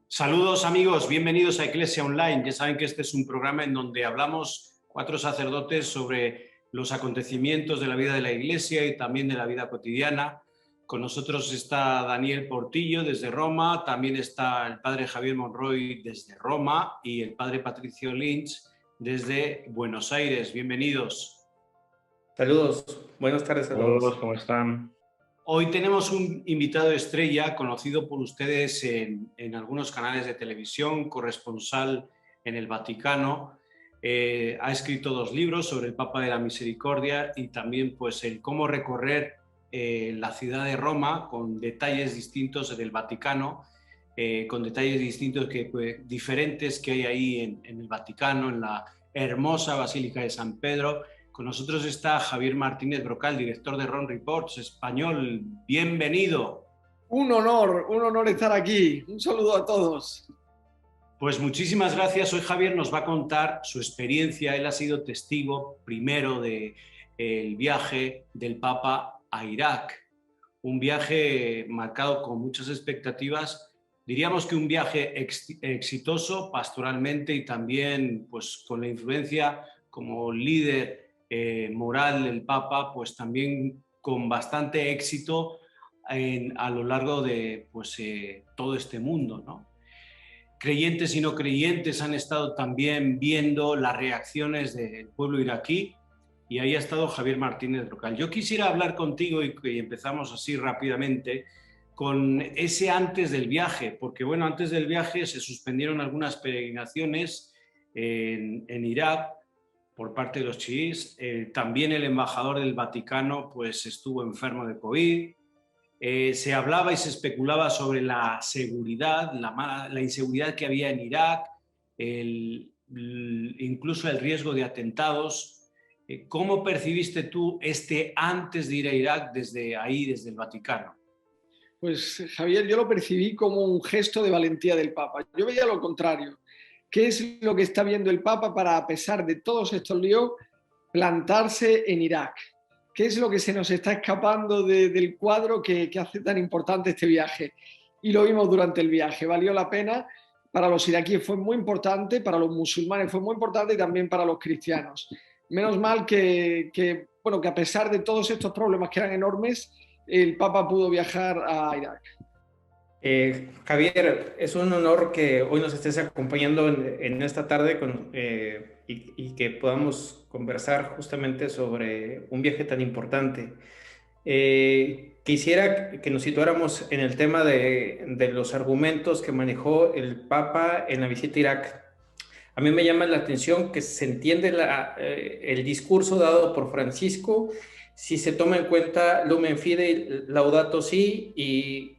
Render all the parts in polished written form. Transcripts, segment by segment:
Saludos amigos, bienvenidos a Iglesia Online. Ya saben que este es un programa en donde hablamos 4 sacerdotes sobre los acontecimientos de la vida de la Iglesia y también de la vida cotidiana. Con nosotros está Daniel Portillo desde Roma, también está el padre Javier Monroy desde Roma y el padre Patricio Lynch desde Buenos Aires. Bienvenidos. Saludos, buenas tardes a todos. Saludos, ¿cómo están? Hoy tenemos un invitado estrella conocido por ustedes en algunos canales de televisión, corresponsal en el Vaticano. Ha escrito 2 libros sobre el Papa de la Misericordia y también pues, el cómo recorrer la ciudad de Roma con detalles distintos del Vaticano, con detalles distintos diferentes que hay ahí en el Vaticano, en la hermosa Basílica de San Pedro. Con nosotros está Javier Martínez Brocal, director de Rome Reports Español. Bienvenido. Un honor estar aquí. Un saludo a todos. Pues muchísimas gracias. Hoy Javier nos va a contar su experiencia. Él ha sido testigo primero del viaje del Papa a Irak. Un viaje marcado con muchas expectativas. Diríamos que un viaje exitoso pastoralmente y también pues, con la influencia como líder moral del Papa, pues también con bastante éxito a lo largo de pues, todo este mundo, ¿no? Creyentes y no creyentes han estado también viendo las reacciones del pueblo iraquí y ahí ha estado Javier Martínez Brocal. Yo quisiera hablar contigo y empezamos así rápidamente con ese antes del viaje, porque bueno, antes del viaje se suspendieron algunas peregrinaciones en Irak por parte de los chiíes. También el embajador del Vaticano pues, estuvo enfermo de COVID. Se hablaba y se especulaba sobre la seguridad, la inseguridad que había en Irak, incluso el riesgo de atentados. ¿Cómo percibiste tú este antes de ir a Irak desde ahí, desde el Vaticano? Pues Javier, yo lo percibí como un gesto de valentía del Papa. Yo veía lo contrario. ¿Qué es lo que está viendo el Papa para, a pesar de todos estos líos, plantarse en Irak? ¿Qué es lo que se nos está escapando del cuadro que hace tan importante este viaje? Y lo vimos durante el viaje. Valió la pena. Para los iraquíes fue muy importante, para los musulmanes fue muy importante y también para los cristianos. Menos mal que a pesar de todos estos problemas que eran enormes, el Papa pudo viajar a Irak. Javier, es un honor que hoy nos estés acompañando en esta tarde y que podamos conversar justamente sobre un viaje tan importante. Quisiera que nos situáramos en el tema de los argumentos que manejó el Papa en la visita a Irak. A mí me llama la atención que se entiende el discurso dado por Francisco si se toma en cuenta Lumen Fidei, Laudato Si y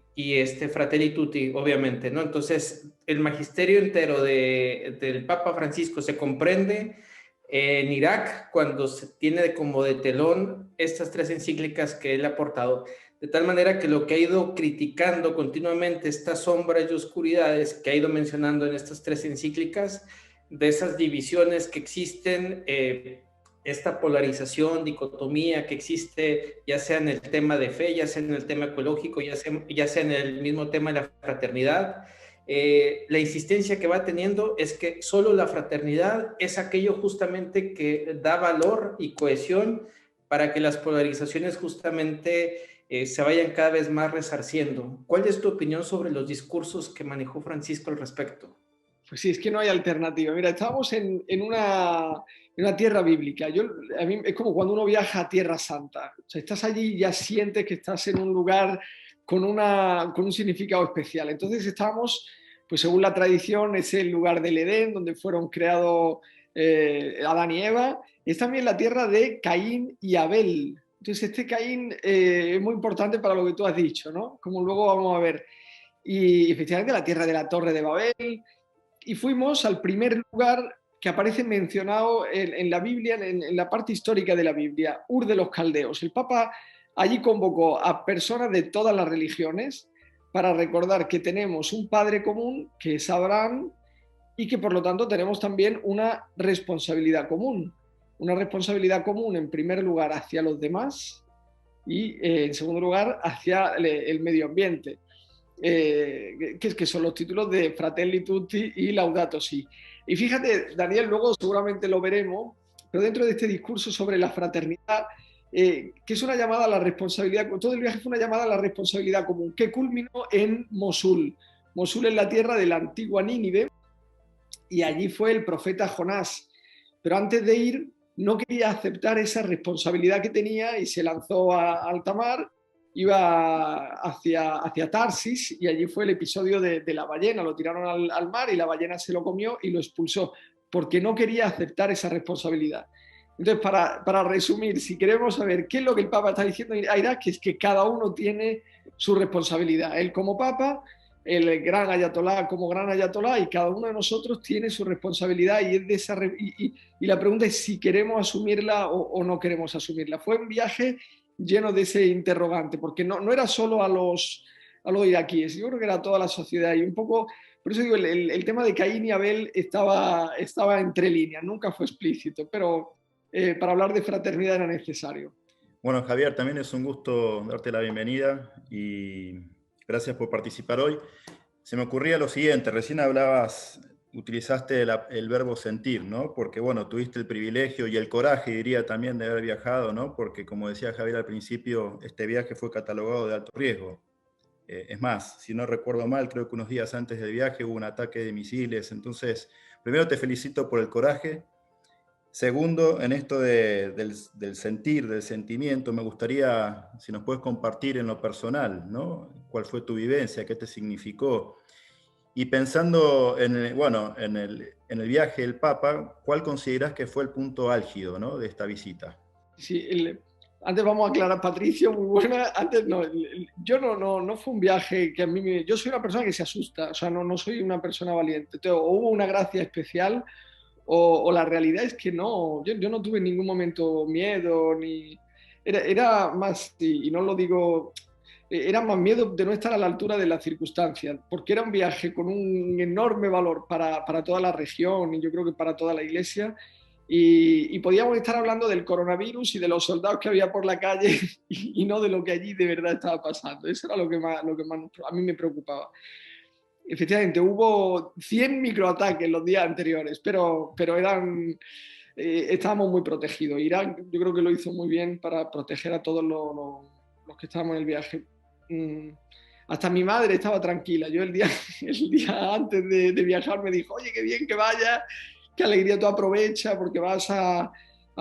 Fratelli Tutti, obviamente, ¿no? Entonces, el magisterio entero del Papa Francisco se comprende en Irak cuando se tiene como de telón estas 3 encíclicas que él ha aportado, de tal manera que lo que ha ido criticando continuamente, estas sombras y oscuridades que ha ido mencionando en estas 3 encíclicas, de esas divisiones que existen, esta polarización, dicotomía que existe, ya sea en el tema de fe, ya sea en el tema ecológico, ya sea en el mismo tema de la fraternidad. La insistencia que va teniendo es que solo la fraternidad es aquello justamente que da valor y cohesión para que las polarizaciones justamente se vayan cada vez más resarciendo. ¿Cuál es tu opinión sobre los discursos que manejó Francisco al respecto? Pues sí, es que no hay alternativa. Mira, estábamos en una tierra bíblica. A mí es como cuando uno viaja a Tierra Santa. O sea, estás allí y ya sientes que estás en un lugar con un significado especial. Entonces estábamos pues según la tradición es el lugar del Edén, donde fueron creados Adán y Eva. Es también la tierra de Caín y Abel. Entonces este Caín es muy importante para lo que tú has dicho, ¿no? Como luego vamos a ver. Y efectivamente la tierra de la Torre de Babel. Y fuimos al primer lugar que aparece mencionado en la Biblia, en la parte histórica de la Biblia, Ur de los Caldeos. El Papa allí convocó a personas de todas las religiones para recordar que tenemos un padre común, que es Abraham, y que por lo tanto tenemos también una responsabilidad común. Una responsabilidad común, en primer lugar, hacia los demás y, en segundo lugar, hacia el medio ambiente. Que son los títulos de Fratelli Tutti y Laudato Si. Y fíjate, Daniel, luego seguramente lo veremos, pero dentro de este discurso sobre la fraternidad, que es una llamada a la responsabilidad, todo el viaje fue una llamada a la responsabilidad común, que culminó en Mosul. Mosul es la tierra de la antigua Nínive, y allí fue el profeta Jonás. Pero antes de ir, no quería aceptar esa responsabilidad que tenía y se lanzó a alta mar. Iba hacia Tarsis, y allí fue el episodio de la ballena. Lo tiraron al mar y la ballena se lo comió y lo expulsó, porque no quería aceptar esa responsabilidad. Entonces, para resumir, si queremos saber qué es lo que el Papa está diciendo a Irak, es que cada uno tiene su responsabilidad. Él como Papa, el gran ayatolá como gran ayatolá, y cada uno de nosotros tiene su responsabilidad, y, es de esa, y la pregunta es si queremos asumirla o no queremos asumirla. Fue un viaje lleno de ese interrogante, porque no era solo a los iraquíes, yo creo que era a toda la sociedad, y un poco, por eso digo, el tema de Caín y Abel estaba entre líneas, nunca fue explícito, pero para hablar de fraternidad era necesario. Bueno, Javier, también es un gusto darte la bienvenida y gracias por participar hoy. Se me ocurría lo siguiente, recién utilizaste el verbo sentir, ¿no? Porque, bueno, tuviste el privilegio y el coraje, diría también, de haber viajado, ¿no? Porque, como decía Javier al principio, este viaje fue catalogado de alto riesgo. Es más, si no recuerdo mal, creo que unos días antes del viaje hubo un ataque de misiles. Entonces, primero te felicito por el coraje. Segundo, en esto del sentir, del sentimiento, me gustaría, si nos puedes compartir en lo personal, ¿no? ¿Cuál fue tu vivencia? ¿Qué te significó? Y pensando en el viaje del Papa, ¿cuál considerás que fue el punto álgido, ¿no?, de esta visita? Sí, antes vamos a aclarar, Patricio, muy buena. Antes yo no fue un viaje que a mí yo soy una persona que se asusta, o sea, no soy una persona valiente. Entonces, o hubo una gracia especial, o la realidad es que no, yo no tuve en ningún momento miedo, ni era más, y no lo digo, era más miedo de no estar a la altura de las circunstancias, porque era un viaje con un enorme valor para toda la región, y yo creo que para toda la Iglesia, y podíamos estar hablando del coronavirus y de los soldados que había por la calle, y no de lo que allí de verdad estaba pasando. Eso era lo que más a mí me preocupaba. Efectivamente, hubo 100 microataques los días anteriores, pero estábamos muy protegidos. Irán, yo creo que lo hizo muy bien para proteger a todos los que estábamos en el viaje. Hasta mi madre estaba tranquila. Yo el día antes de viajar me dijo: oye, qué bien que vayas, qué alegría, tú aprovecha porque vas a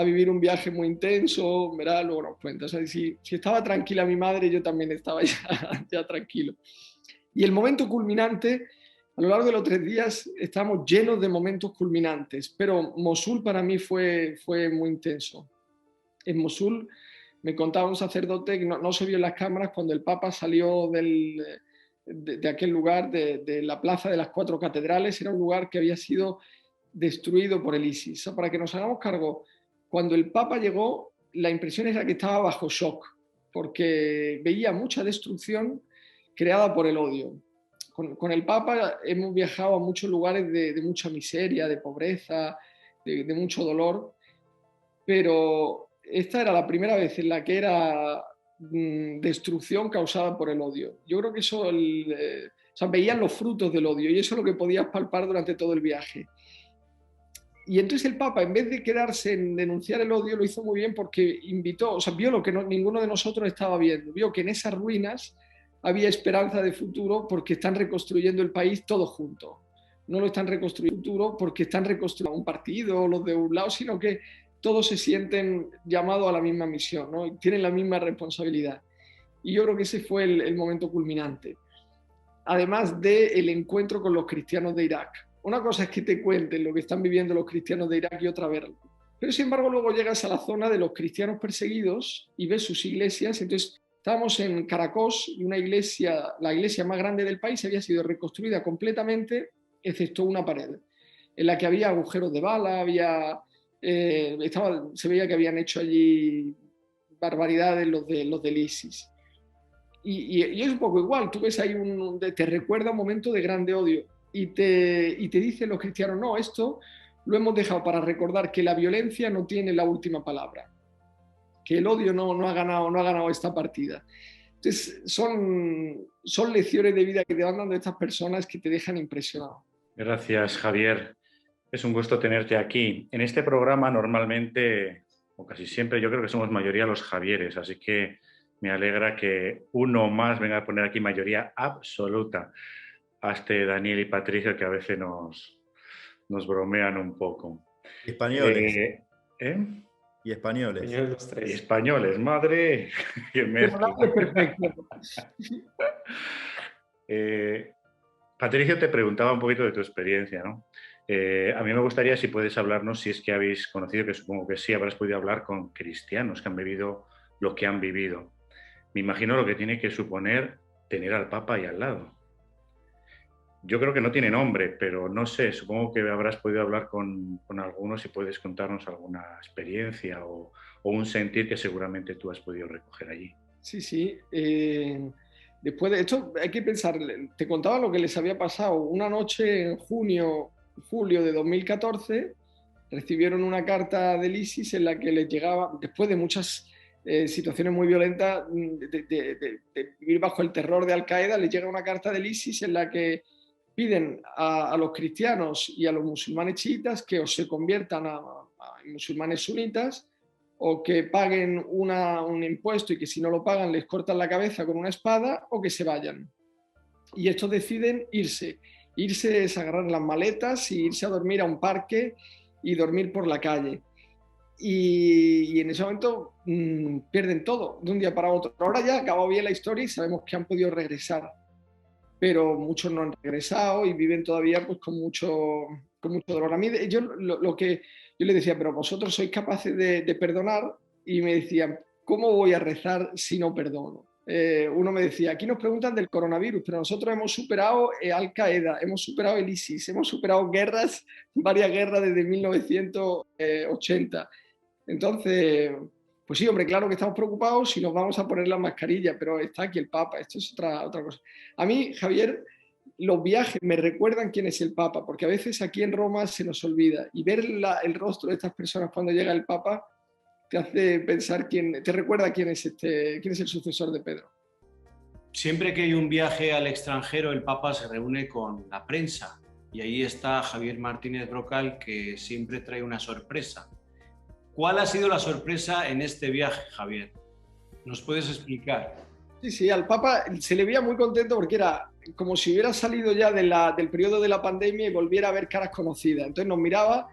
vivir un viaje muy intenso, verás, luego nos cuentas. O sea, si estaba tranquila mi madre, yo también estaba ya tranquilo. Y el momento culminante, a lo largo de los 3 días estamos llenos de momentos culminantes, pero Mosul para mí fue muy intenso. En Mosul me contaba un sacerdote que no se vio en las cámaras cuando el Papa salió de aquel lugar, de la plaza de las 4 catedrales. Era un lugar que había sido destruido por el ISIS. O sea, para que nos hagamos cargo, cuando el Papa llegó, la impresión era que estaba bajo shock, porque veía mucha destrucción creada por el odio. Con el Papa hemos viajado a muchos lugares de mucha miseria, de pobreza, de mucho dolor, pero esta era la primera vez en la que era destrucción causada por el odio. Yo creo que eso, o sea, veían los frutos del odio, y eso es lo que podías palpar durante todo el viaje. Y entonces el Papa, en vez de quedarse en denunciar el odio, lo hizo muy bien, porque invitó, o sea, vio lo que ninguno de nosotros estaba viendo, vio que en esas ruinas había esperanza de futuro, porque están reconstruyendo el país todos juntos. No lo están reconstruyendo futuro porque están reconstruyendo un partido, los de un lado, sino que todos se sienten llamados a la misma misión, ¿no? Y tienen la misma responsabilidad. Y yo creo que ese fue el momento culminante. además del encuentro con los cristianos de Irak. Una cosa es que te cuenten lo que están viviendo los cristianos de Irak y otra verlo. Pero sin embargo luego llegas a la zona de los cristianos perseguidos y ves sus iglesias. Entonces estábamos en Caracos y una iglesia, la iglesia más grande del país, había sido reconstruida completamente, excepto una pared, en la que había agujeros de bala, se veía que habían hecho allí barbaridades los del ISIS. Y es un poco igual, tú ves ahí te recuerda un momento de grande odio y te dicen los cristianos, no, esto lo hemos dejado para recordar que la violencia no tiene la última palabra, que el odio no ha ganado esta partida. Entonces son lecciones de vida que te van dando estas personas que te dejan impresionado. Gracias, Javier. Es un gusto tenerte aquí. En este programa normalmente, o casi siempre, yo creo que somos mayoría los Javieres, así que me alegra que uno más venga a poner aquí mayoría absoluta. Hasta Daniel y Patricia, que a veces nos bromean un poco. Españoles. ¿Eh? Y españoles. Los tres. Y españoles, madre. Qué mezcla. Perfecto. Patricio, te preguntaba un poquito de tu experiencia, ¿no? A mí me gustaría si puedes hablarnos, si es que habéis conocido, que supongo que sí, habrás podido hablar con cristianos que han vivido lo que han vivido. Me imagino lo que tiene que suponer tener al Papa ahí al lado. Yo creo que no tiene nombre, pero no sé, supongo que habrás podido hablar con algunos y puedes contarnos alguna experiencia o un sentir que seguramente tú has podido recoger allí. Sí. Después de esto hay que pensar, te contaba lo que les había pasado. Una noche en julio de 2014 recibieron una carta del ISIS en la que les llegaba, después de muchas situaciones muy violentas, de vivir bajo el terror de Al-Qaeda, les llega una carta del ISIS en la que piden a los cristianos y a los musulmanes chiitas que o se conviertan a musulmanes sunitas o que paguen un impuesto y que si no lo pagan les cortan la cabeza con una espada o que se vayan. Y estos deciden irse. Irse es agarrar las maletas y irse a dormir a un parque y dormir por la calle. Y en ese momento pierden todo de un día para otro. Ahora ya ha acabado bien la historia y sabemos que han podido regresar, pero muchos no han regresado y viven todavía pues, con mucho dolor. A mí lo que yo les decía, pero vosotros sois capaces de perdonar, y me decían, ¿cómo voy a rezar si no perdono? Uno me decía, aquí nos preguntan del coronavirus, pero nosotros hemos superado Al-Qaeda, hemos superado el ISIS, hemos superado varias guerras desde 1980. Entonces, pues sí, hombre, claro que estamos preocupados si nos vamos a poner la mascarilla, pero está aquí el Papa, esto es otra cosa. A mí, Javier, los viajes me recuerdan quién es el Papa, porque a veces aquí en Roma se nos olvida, y ver el rostro de estas personas cuando llega el Papa te hace pensar te recuerda quién es el sucesor de Pedro. Siempre que hay un viaje al extranjero, el Papa se reúne con la prensa, y ahí está Javier Martínez Brocal, que siempre trae una sorpresa. ¿Cuál ha sido la sorpresa en este viaje, Javier? ¿Nos puedes explicar? Sí, al Papa se le veía muy contento porque era como si hubiera salido ya del periodo de la pandemia y volviera a ver caras conocidas. Entonces nos miraba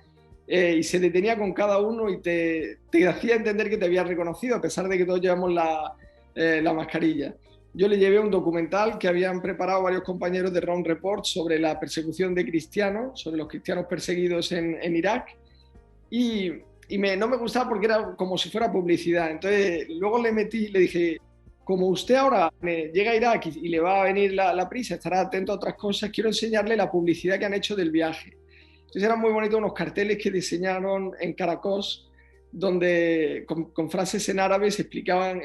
y se detenía con cada uno y te hacía entender que te había reconocido, a pesar de que todos llevamos la mascarilla. Yo le llevé un documental que habían preparado varios compañeros de Round Report sobre la persecución de cristianos, sobre los cristianos perseguidos en Irak, y no me gustaba porque era como si fuera publicidad. Entonces luego le dije, como usted ahora llega a Irak y le va a venir la prisa, estará atento a otras cosas, quiero enseñarle la publicidad que han hecho del viaje. Entonces eran muy bonitos unos carteles que diseñaron en Caracos, donde con frases en árabe explicaban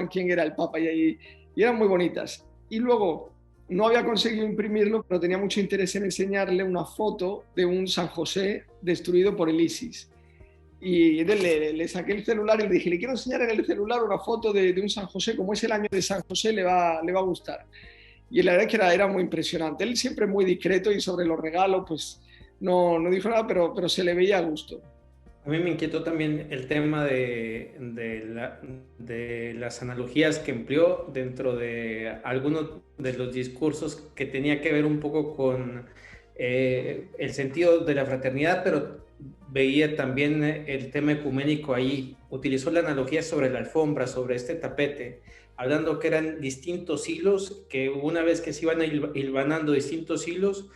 quién era el Papa, y eran muy bonitas. Y luego no había conseguido imprimirlo, pero tenía mucho interés en enseñarle una foto de un San José destruido por el ISIS. Y entonces le saqué el celular y le dije, le quiero enseñar en el celular una foto de un San José, como es el año de San José, le va a gustar. Y la verdad es que era muy impresionante. Él siempre muy discreto y sobre los regalos pues no dijo nada, pero se le veía a gusto. A mí me inquietó también el tema de las analogías que empleó dentro de algunos de los discursos, que tenía que ver un poco con el sentido de la fraternidad, pero veía también el tema ecuménico ahí. Utilizó la analogía sobre la alfombra, sobre este tapete, hablando que eran distintos hilos, que una vez que se iban hilvanando distintos hilos,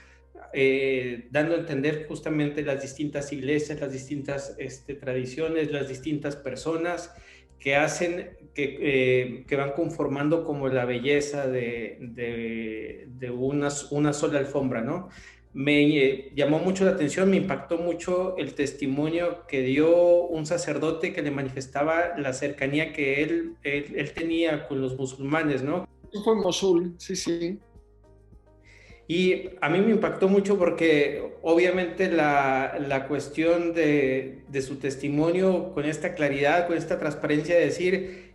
dando a entender justamente las distintas iglesias, las distintas tradiciones, las distintas personas que hacen, que van conformando como la belleza de una sola alfombra, ¿no? Me llamó mucho la atención, me impactó mucho el testimonio que dio un sacerdote que le manifestaba la cercanía que él tenía con los musulmanes, ¿no? Fue en Mosul, sí, sí. Y a mí me impactó mucho porque obviamente la cuestión de su testimonio con esta claridad, con esta transparencia de decir,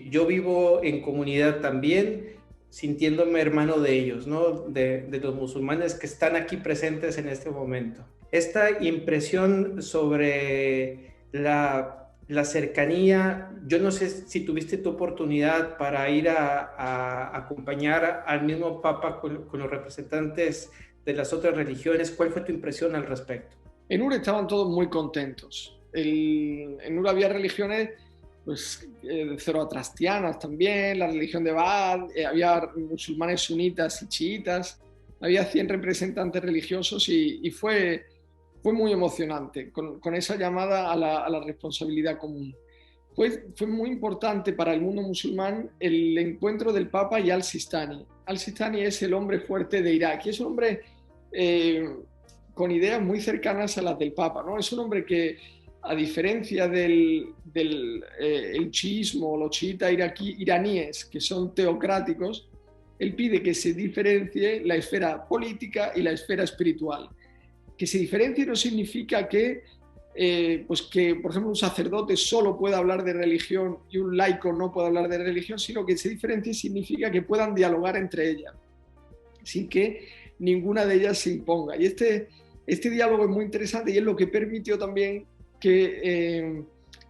yo vivo en comunidad también, sintiéndome hermano de ellos, ¿no? De los musulmanes que están aquí presentes en este momento. Esta impresión sobre la cercanía, yo no sé si tuviste tu oportunidad para ir a acompañar al mismo Papa con los representantes de las otras religiones. ¿Cuál fue tu impresión al respecto? En Ur estaban todos muy contentos. En Ur había religiones pues, zoroastrianas también, la religión de Baal, había musulmanes sunitas y chiitas, había 100 representantes religiosos y fue muy emocionante con esa llamada a la responsabilidad común. Fue muy importante para el mundo musulmán el encuentro del Papa y al-Sistani. Al-Sistani es el hombre fuerte de Irak y es un hombre con ideas muy cercanas a las del Papa, ¿no? Es un hombre que, a diferencia del chiismo o los chiitas iraníes, que son teocráticos, él pide que se diferencie la esfera política y la esfera espiritual. Que se diferencie no significa que, por ejemplo, un sacerdote solo pueda hablar de religión y un laico no pueda hablar de religión, sino que se diferencie significa que puedan dialogar entre ellas, sin que ninguna de ellas se imponga. Y este diálogo es muy interesante y es lo que permitió también que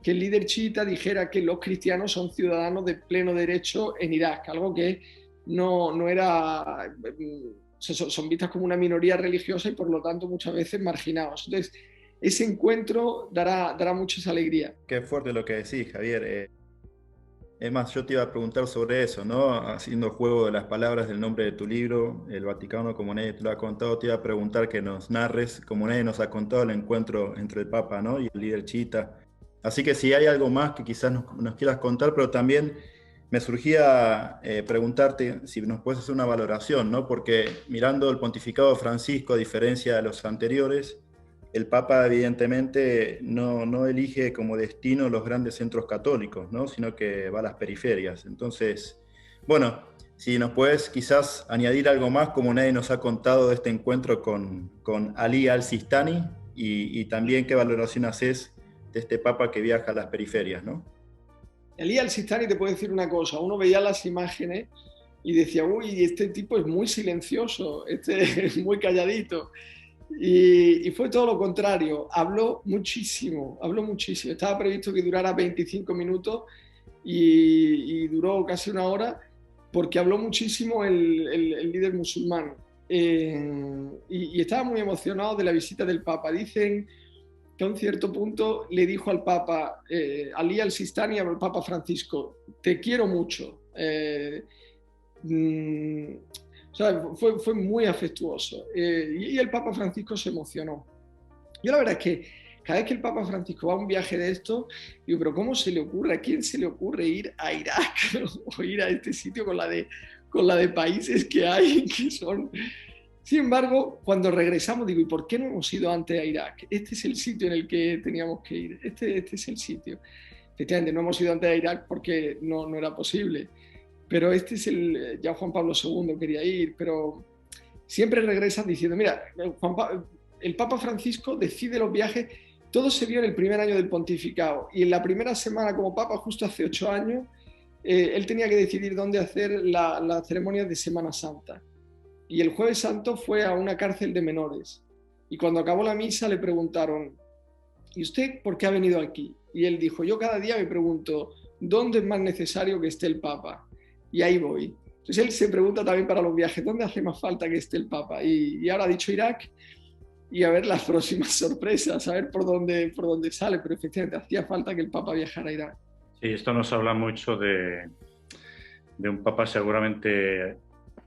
el líder chiita dijera que los cristianos son ciudadanos de pleno derecho en Irak, algo que no era... son vistas como una minoría religiosa y por lo tanto muchas veces marginados. Entonces, ese encuentro dará mucha alegría. Qué fuerte lo que decís, Javier. Es más, yo te iba a preguntar sobre eso, ¿no? Haciendo juego de las palabras del nombre de tu libro, El Vaticano como nadie te lo ha contado, te iba a preguntar que nos narres, como nadie nos ha contado, el encuentro entre el Papa, ¿no? Y el líder chiita. Así que si hay algo más que quizás nos quieras contar, pero también me surgía preguntarte si nos puedes hacer una valoración, ¿no? Porque mirando el pontificado de Francisco, a diferencia de los anteriores, el Papa evidentemente no elige como destino los grandes centros católicos, ¿no? Sino que va a las periferias. Entonces, bueno, si nos puedes quizás añadir algo más, como nadie nos ha contado de este encuentro con Ali al-Sistani, y también qué valoración haces de este Papa que viaja a las periferias, ¿no? Ali al-Sistani, te puedo decir una cosa, uno veía las imágenes y decía, uy, este tipo es muy silencioso, es muy calladito. Y fue todo lo contrario, habló muchísimo. Estaba previsto que durara 25 minutos y duró casi una hora porque habló muchísimo el líder musulmán. Y estaba muy emocionado de la visita del Papa. Dicen que a un cierto punto le dijo al Papa, Ali al-Sistani, al Papa Francisco, te quiero mucho. O sea, fue muy afectuoso y el Papa Francisco se emocionó. Yo la verdad es que cada vez que el Papa Francisco va a un viaje de esto, digo, pero ¿cómo se le ocurre? ¿A quién se le ocurre ir a Irak o ir a este sitio con la de países que hay que son... Sin embargo, cuando regresamos digo, ¿y por qué no hemos ido antes a Irak? Este es el sitio en el que teníamos que ir, este es el sitio. Efectivamente, no hemos ido antes a Irak porque no era posible. Pero ya Juan Pablo II quería ir, pero siempre regresan diciendo, mira, el Papa Francisco decide los viajes, todo se vio en el primer año del pontificado y en la primera semana como Papa, justo hace 8 años, él tenía que decidir dónde hacer las ceremonias de Semana Santa. Y el Jueves Santo fue a una cárcel de menores. Y cuando acabó la misa le preguntaron, ¿y usted por qué ha venido aquí? Y él dijo, yo cada día me pregunto, ¿dónde es más necesario que esté el Papa? Y ahí voy. Entonces él se pregunta también para los viajes, ¿dónde hace más falta que esté el Papa? Y ahora ha dicho Irak, y a ver las próximas sorpresas, a ver por dónde sale, pero efectivamente hacía falta que el Papa viajara a Irak. Sí, esto nos habla mucho de de un papa seguramente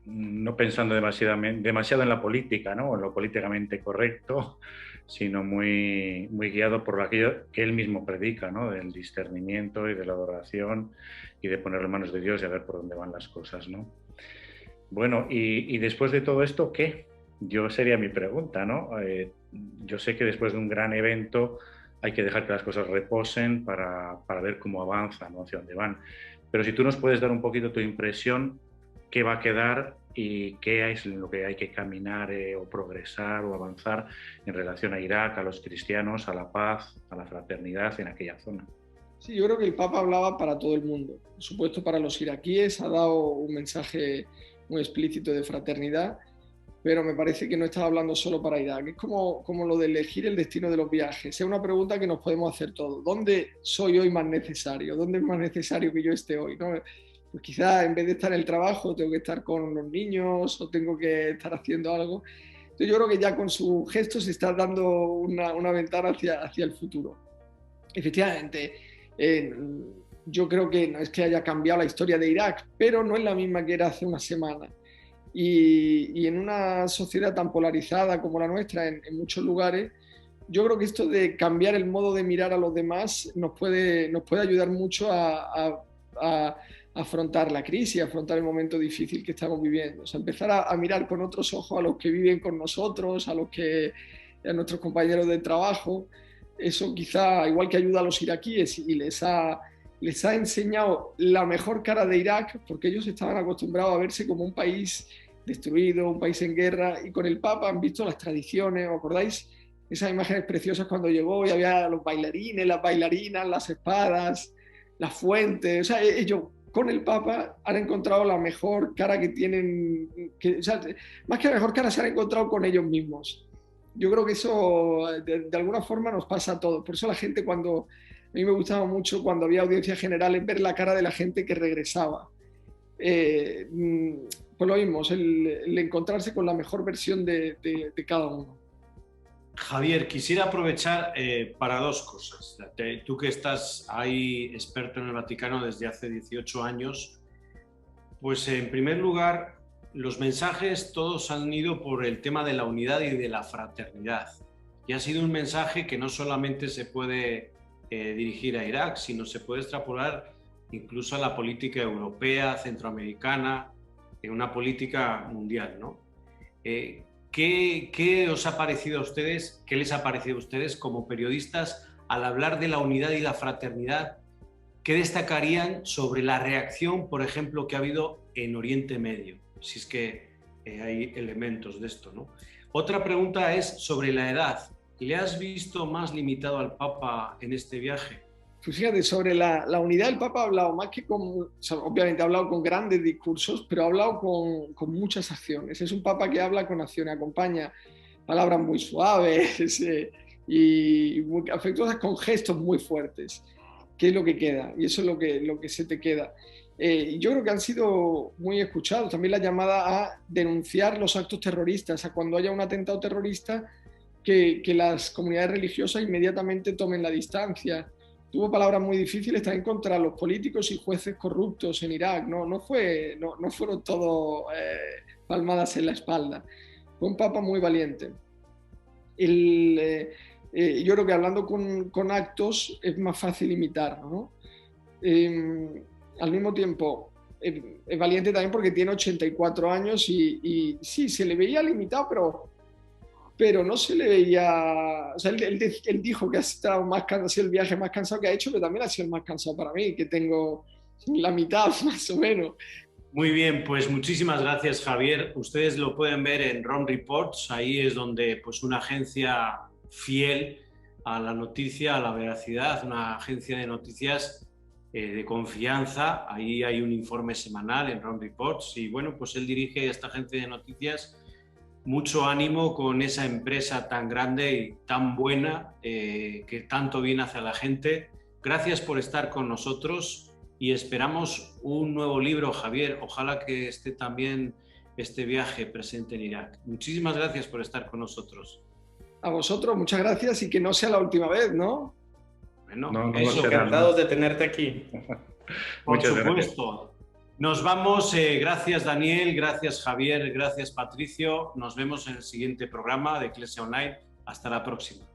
no pensando demasiado en la política, ¿no? O en lo políticamente correcto, sino muy, muy guiado por aquello que él mismo predica, ¿no? Del discernimiento y de la adoración y de ponerlo en manos de Dios y a ver por dónde van las cosas, ¿no? Bueno, y después de todo esto, ¿qué? Yo sería mi pregunta, ¿no? Yo sé que después de un gran evento hay que dejar que las cosas reposen para ver cómo avanzan, ¿no? Hacia dónde van. Pero si tú nos puedes dar un poquito tu impresión, ¿qué va a quedar y qué es lo que hay que caminar o progresar o avanzar en relación a Irak, a los cristianos, a la paz, a la fraternidad en aquella zona? Sí, yo creo que el Papa hablaba para todo el mundo. Por supuesto, para los iraquíes ha dado un mensaje muy explícito de fraternidad, pero me parece que no estaba hablando solo para Irak. Es como lo de elegir el destino de los viajes. Es una pregunta que nos podemos hacer todos. ¿Dónde soy hoy más necesario? ¿Dónde es más necesario que yo esté hoy? ¿No? Pues quizás en vez de estar en el trabajo tengo que estar con los niños o tengo que estar haciendo algo. Entonces yo creo que ya con su gesto se está dando una ventana hacia el futuro. Efectivamente, yo creo que no es que haya cambiado la historia de Irak, pero no es la misma que era hace una semana. Y en una sociedad tan polarizada como la nuestra en muchos lugares, yo creo que esto de cambiar el modo de mirar a los demás nos puede ayudar mucho a afrontar la crisis, a afrontar el momento difícil que estamos viviendo. O sea, empezar a mirar con otros ojos a los que viven con nosotros, a nuestros compañeros de trabajo. Eso quizá, igual que ayuda a los iraquíes y les ha enseñado la mejor cara de Irak, porque ellos estaban acostumbrados a verse como un país destruido, un país en guerra, y con el Papa han visto las tradiciones. ¿Os acordáis? Esas imágenes preciosas cuando llegó y había los bailarines, las bailarinas, las espadas, las fuentes. O sea, ellos con el Papa han encontrado la mejor cara que tienen, o sea, más que la mejor cara se han encontrado con ellos mismos. Yo creo que eso de alguna forma nos pasa a todos. Por eso la gente a mí me gustaba mucho cuando había audiencias generales ver la cara de la gente que regresaba. Pues lo mismo, el encontrarse con la mejor versión de cada uno. Javier, quisiera aprovechar para dos cosas. Tú que estás ahí experto en el Vaticano desde hace 18 años, pues en primer lugar, los mensajes todos han ido por el tema de la unidad y de la fraternidad. Y ha sido un mensaje que no solamente se puede dirigir a Irak, sino se puede extrapolar incluso a la política europea, centroamericana, una política mundial, ¿no? ¿Qué os ha parecido a ustedes, qué les ha parecido a ustedes como periodistas al hablar de la unidad y la fraternidad? ¿Qué destacarían sobre la reacción, por ejemplo, que ha habido en Oriente Medio? Si es que hay elementos de esto, ¿no? Otra pregunta es sobre la edad. ¿Le has visto más limitado al Papa en este viaje? Pues fíjate, sobre la unidad del Papa ha hablado más que o sea, obviamente ha hablado con grandes discursos, pero ha hablado con muchas acciones. Es un Papa que habla con acciones, acompaña palabras muy suaves y muy afectuosas con gestos muy fuertes, que es lo que queda, y eso es lo que se te queda. Yo creo que han sido muy escuchados. También la llamada a denunciar los actos terroristas, a cuando haya un atentado terrorista, que las comunidades religiosas inmediatamente tomen la distancia. Tuvo palabras muy difíciles también contra los políticos y jueces corruptos en Irak. No fueron todo palmadas en la espalda. Fue un papa muy valiente. Yo creo que hablando con actos es más fácil imitarlo, ¿no? Al mismo tiempo, es valiente también porque tiene 84 años y sí, se le veía limitado, pero no se le veía... O sea, él dijo que ha estado ha sido el viaje más cansado que ha hecho, pero también ha sido el más cansado para mí, que tengo la mitad más o menos. Muy bien, pues muchísimas gracias, Javier. Ustedes lo pueden ver en ROM Reports. Ahí es donde pues, una agencia fiel a la noticia, a la veracidad, una agencia de noticias de confianza. Ahí hay un informe semanal en ROM Reports y bueno, pues él dirige esta agencia de noticias. Mucho ánimo con esa empresa tan grande y tan buena que tanto bien hace a la gente. Gracias por estar con nosotros y esperamos un nuevo libro, Javier. Ojalá que esté también este viaje presente en Irak. Muchísimas gracias por estar con nosotros. A vosotros, muchas gracias y que no sea la última vez, ¿no? Bueno, encantados de tenerte aquí. Por supuesto. Nos vamos, gracias Daniel, gracias Javier, gracias Patricio. Nos vemos en el siguiente programa de Eclesia Online. Hasta la próxima.